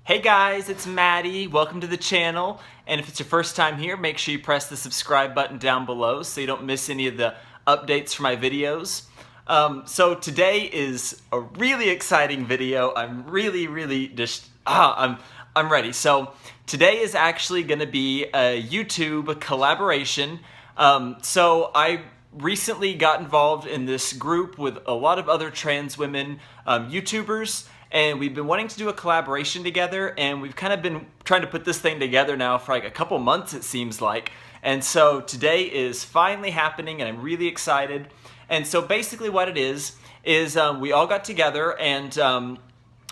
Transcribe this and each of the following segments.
Hey guys, it's Maddie. Welcome to the channel. And if it's your first time here, make sure you press the subscribe button down below so you don't miss any of the updates for my videos. So today is a really exciting video. I'm really just, I'm ready. So today is actually going to be a YouTube collaboration. So I recently got involved in this group with a lot of other trans women YouTubers. And we've been wanting to do a collaboration together, and we've kind of been trying to put this thing together now for like a couple months, it seems like. And so today is finally happening, and I'm really excited. And so basically what it is we all got together and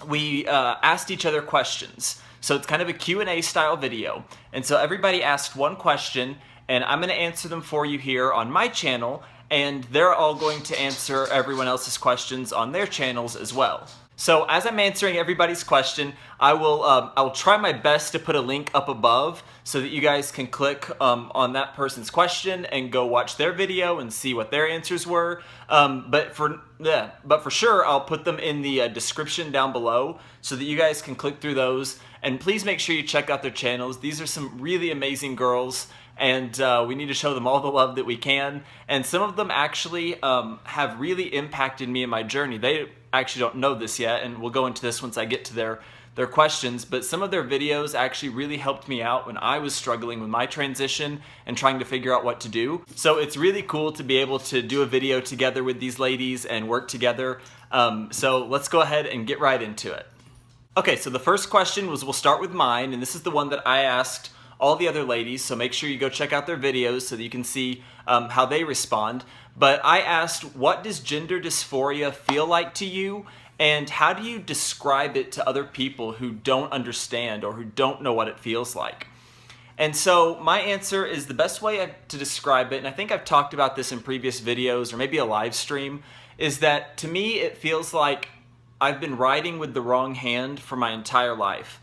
we asked each other questions. So it's kind of a Q&A style video. And so everybody asked one question, and I'm going to answer them for you here on my channel, and they're all going to answer everyone else's questions on their channels as well. So as I'm answering everybody's question, I will try my best to put a link up above so that you guys can click on that person's question and go watch their video and see what their answers were. But for sure, I'll put them in the description down below so that you guys can click through those. And please make sure you check out their channels. These are some really amazing girls, and we need to show them all the love that we can. And some of them actually have really impacted me in my journey. They actually don't know this yet, and we'll go into this once I get to their questions, but some of their videos actually really helped me out when I was struggling with my transition and trying to figure out what to do. So it's really cool to be able to do a video together with these ladies and work together. So let's go ahead and get right into it. Okay, so the first question was, we'll start with mine, and this is the one that I asked all the other ladies, so make sure you go check out their videos so that you can see how they respond. But I asked, what does gender dysphoria feel like to you, and how do you describe it to other people who don't understand or who don't know what it feels like? And so my answer is the best way to describe it, and I think I've talked about this in previous videos or maybe a live stream, is that to me it feels like I've been writing with the wrong hand for my entire life.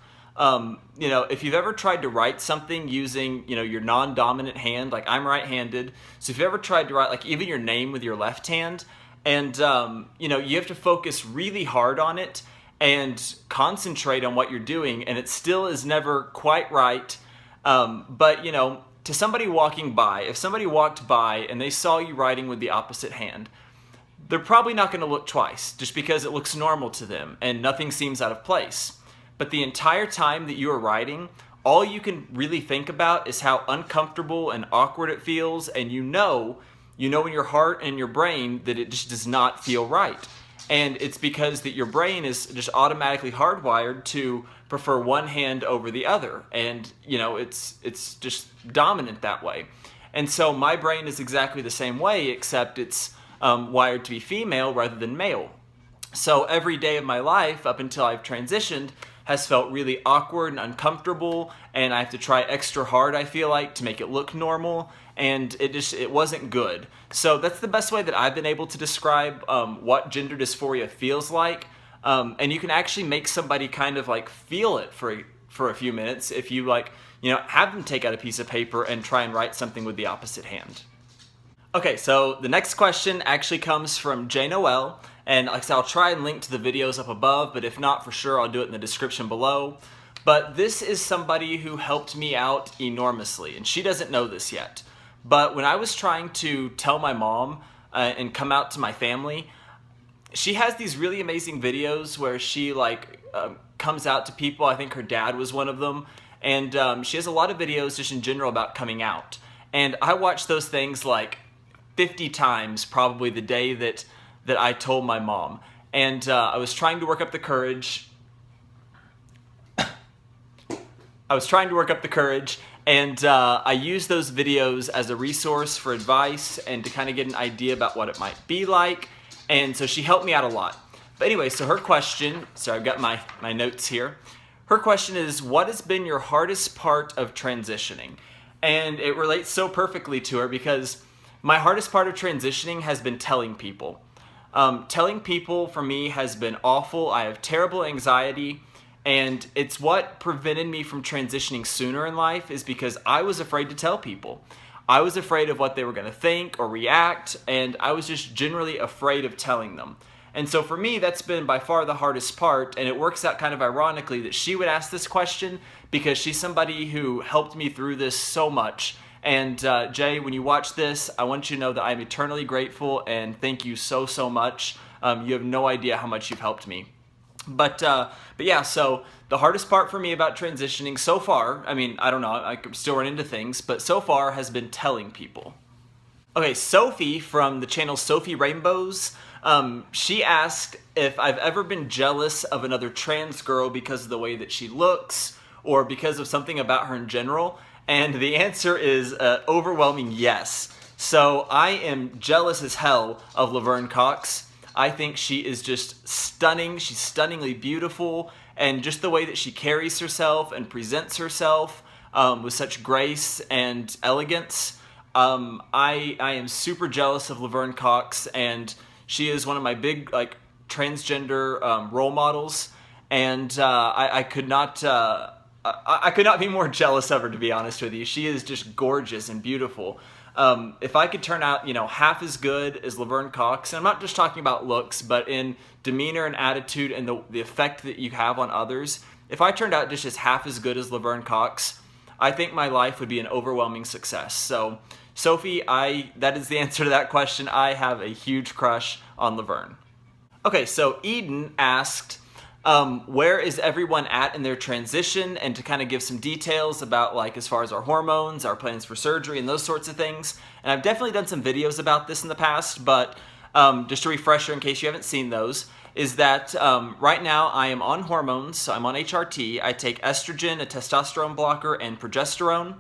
You know, if you've ever tried to write something using, you know, your non-dominant hand, like I'm right-handed, so if you've ever tried to write like even your name with your left hand, and you know, you have to focus really hard on it and concentrate on what you're doing, and it still is never quite right. But you know, to somebody walking by, if somebody walked by and they saw you writing with the opposite hand, they're probably not going to look twice just because it looks normal to them and nothing seems out of place. But the entire time that you are writing, all you can really think about is how uncomfortable and awkward it feels, and you know in your heart and your brain that it just does not feel right. And it's because that your brain is just automatically hardwired to prefer one hand over the other, and you know, it's just dominant that way. And so my brain is exactly the same way, except it's wired to be female rather than male. So every day of my life up until I've transitioned has felt really awkward and uncomfortable, and I have to try extra hard, I feel like, to make it look normal, and it wasn't good. So that's the best way that I've been able to describe what gender dysphoria feels like. And you can actually make somebody kind of like feel it for a few minutes if you like, you know, have them take out a piece of paper and try and write something with the opposite hand. Okay, so the next question actually comes from JaeNoel, and like I said, I'll try and link to the videos up above, but if not, for sure, I'll do it in the description below. But this is somebody who helped me out enormously, and she doesn't know this yet. But when I was trying to tell my mom and come out to my family, she has these really amazing videos where she like comes out to people. I think her dad was one of them, and she has a lot of videos just in general about coming out. And I watched those things like 50 times probably the day that I told my mom. And I was trying to work up the courage. And I used those videos as a resource for advice and to kind of get an idea about what it might be like. And so she helped me out a lot. But anyway, so her question, so I've got my notes here. Her question is, what has been your hardest part of transitioning? And it relates so perfectly to her because my hardest part of transitioning has been telling people. Telling people for me has been awful. I have terrible anxiety, and it's what prevented me from transitioning sooner in life is because I was afraid to tell people. I was afraid of what they were going to think or react, and I was just generally afraid of telling them. And so for me, that's been by far the hardest part, and it works out kind of ironically that she would ask this question because she's somebody who helped me through this so much. And Jay, when you watch this, I want you to know that I'm eternally grateful and thank you so, so much. You have no idea how much you've helped me. But yeah, so the hardest part for me about transitioning so far, I mean, I don't know, I could still run into things, but so far has been telling people. Okay, Sophie from the channel Sophie Rainbows, she asked if I've ever been jealous of another trans girl because of the way that she looks or because of something about her in general. And the answer is overwhelming yes. So I am jealous as hell of Laverne Cox. I think she is just stunning. She's stunningly beautiful. And just the way that she carries herself and presents herself with such grace and elegance. I am super jealous of Laverne Cox, and she is one of my big transgender role models, and I could not be more jealous of her, to be honest with you. She is just gorgeous and beautiful. If I could turn out, half as good as Laverne Cox, and I'm not just talking about looks, but in demeanor and attitude and the effect that you have on others, if I turned out just as half as good as Laverne Cox, I think my life would be an overwhelming success. So, Sophie, that is the answer to that question. I have a huge crush on Laverne. Okay, so Eden asked, where is everyone at in their transition, and to kind of give some details about as far as our hormones, our plans for surgery, and those sorts of things. And I've definitely done some videos about this in the past, but just a refresher in case you haven't seen those, is that right now I am on hormones, so I'm on HRT. I take estrogen, a testosterone blocker, and progesterone,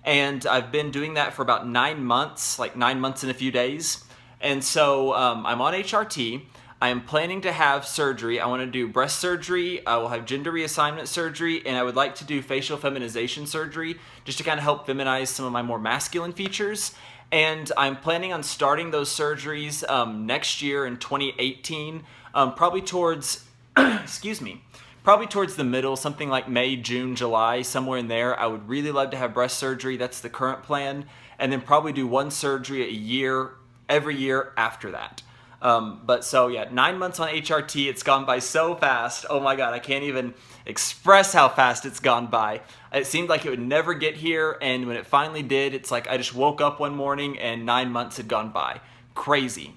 and I've been doing that for about 9 months, 9 months and a few days. And so I'm on HRT. I am planning to have surgery. I want to do breast surgery, I will have gender reassignment surgery, and I would like to do facial feminization surgery just to kind of help feminize some of my more masculine features. And I'm planning on starting those surgeries next year in 2018, probably towards, probably towards the middle, something like May, June, July, somewhere in there. I would really love to have breast surgery. That's the current plan. And then probably do one surgery a year, every year after that. But so yeah, 9 months on HRT, it's gone by so fast. Oh my God, I can't even express how fast it's gone by. It seemed like it would never get here, and when it finally did, it's like I just woke up one morning and 9 months had gone by. Crazy.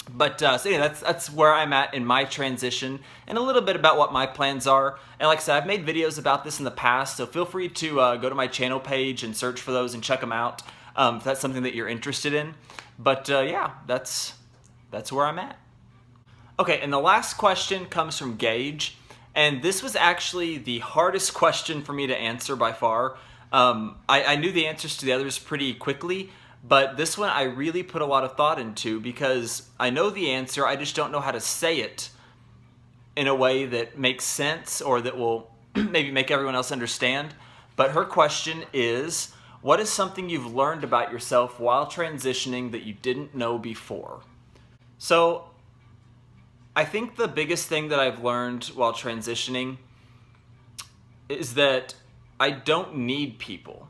But so yeah, that's where I'm at in my transition, and a little bit about what my plans are. And like I said, I've made videos about this in the past, so feel free to go to my channel page and search for those and check them out if that's something that you're interested in. But yeah, that's where I'm at. Okay, and the last question comes from Gage, and this was actually the hardest question for me to answer by far. I knew the answers to the others pretty quickly, but this one I really put a lot of thought into because I know the answer, I just don't know how to say it in a way that makes sense or that will maybe make everyone else understand. But her question is, what is something you've learned about yourself while transitioning that you didn't know before? So I think the biggest thing that I've learned while transitioning is that I don't need people.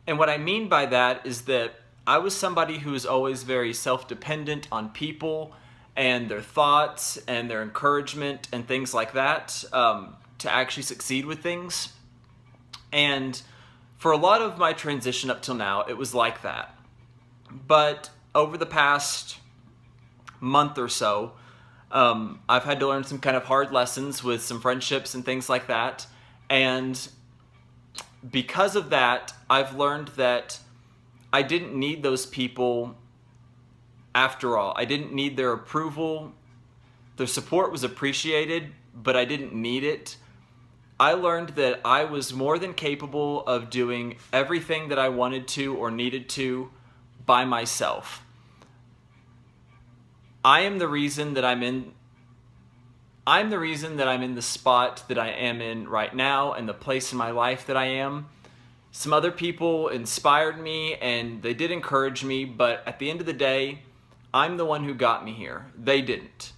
And what I mean by that is that I was somebody who was always very self-dependent on people and their thoughts and their encouragement and things like that to actually succeed with things. And for a lot of my transition up till now, it was like that. But over the past month or so, I've had to learn some kind of hard lessons with some friendships and things like that. And because of that, I've learned that I didn't need those people after all. I didn't need their approval. Their support was appreciated, but I didn't need it. I learned that I was more than capable of doing everything that I wanted to or needed to by myself. I'm the reason that I'm in the spot that I am in right now and the place in my life that I am. Some other people inspired me and they did encourage me, but at the end of the day, I'm the one who got me here. They didn't.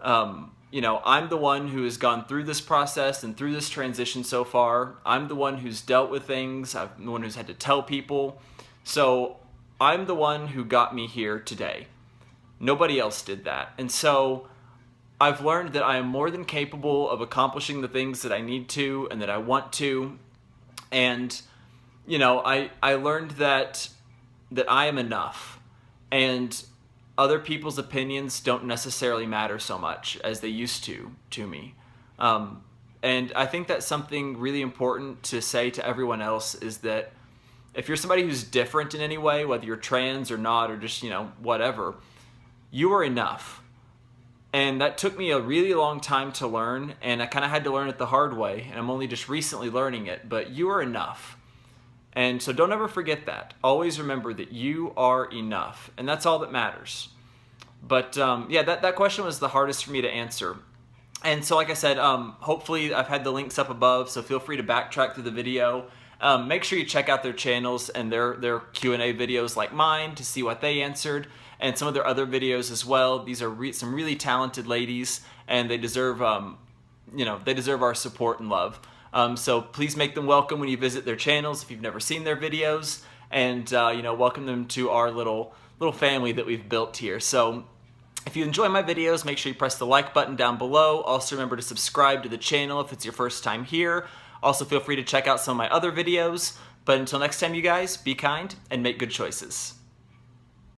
I'm the one who has gone through this process and through this transition so far. I'm the one who's dealt with things. I'm the one who's had to tell people. So I'm the one who got me here today. Nobody else did that. And so I've learned that I am more than capable of accomplishing the things that I need to and that I want to. And, you know, I learned that I am enough. And other people's opinions don't necessarily matter so much as they used to me. And I think that's something really important to say to everyone else, is that if you're somebody who's different in any way, whether you're trans or not, or just, you know, whatever, you are enough. And that took me a really long time to learn, and I kind of had to learn it the hard way, and I'm only just recently learning it, but you are enough. And so don't ever forget that. Always remember that you are enough, and that's all that matters. But yeah, that question was the hardest for me to answer. And so like I said, hopefully I've had the links up above, so feel free to backtrack through the video. Make sure you check out their channels and their Q&A videos like mine to see what they answered, and some of their other videos as well. These are some really talented ladies, and they deserve, you know, they deserve our support and love. So please make them welcome when you visit their channels if you've never seen their videos, and you know, welcome them to our little family that we've built here. So if you enjoy my videos, make sure you press the like button down below. Also remember to subscribe to the channel if it's your first time here. Also feel free to check out some of my other videos. But until next time, you guys, be kind and make good choices.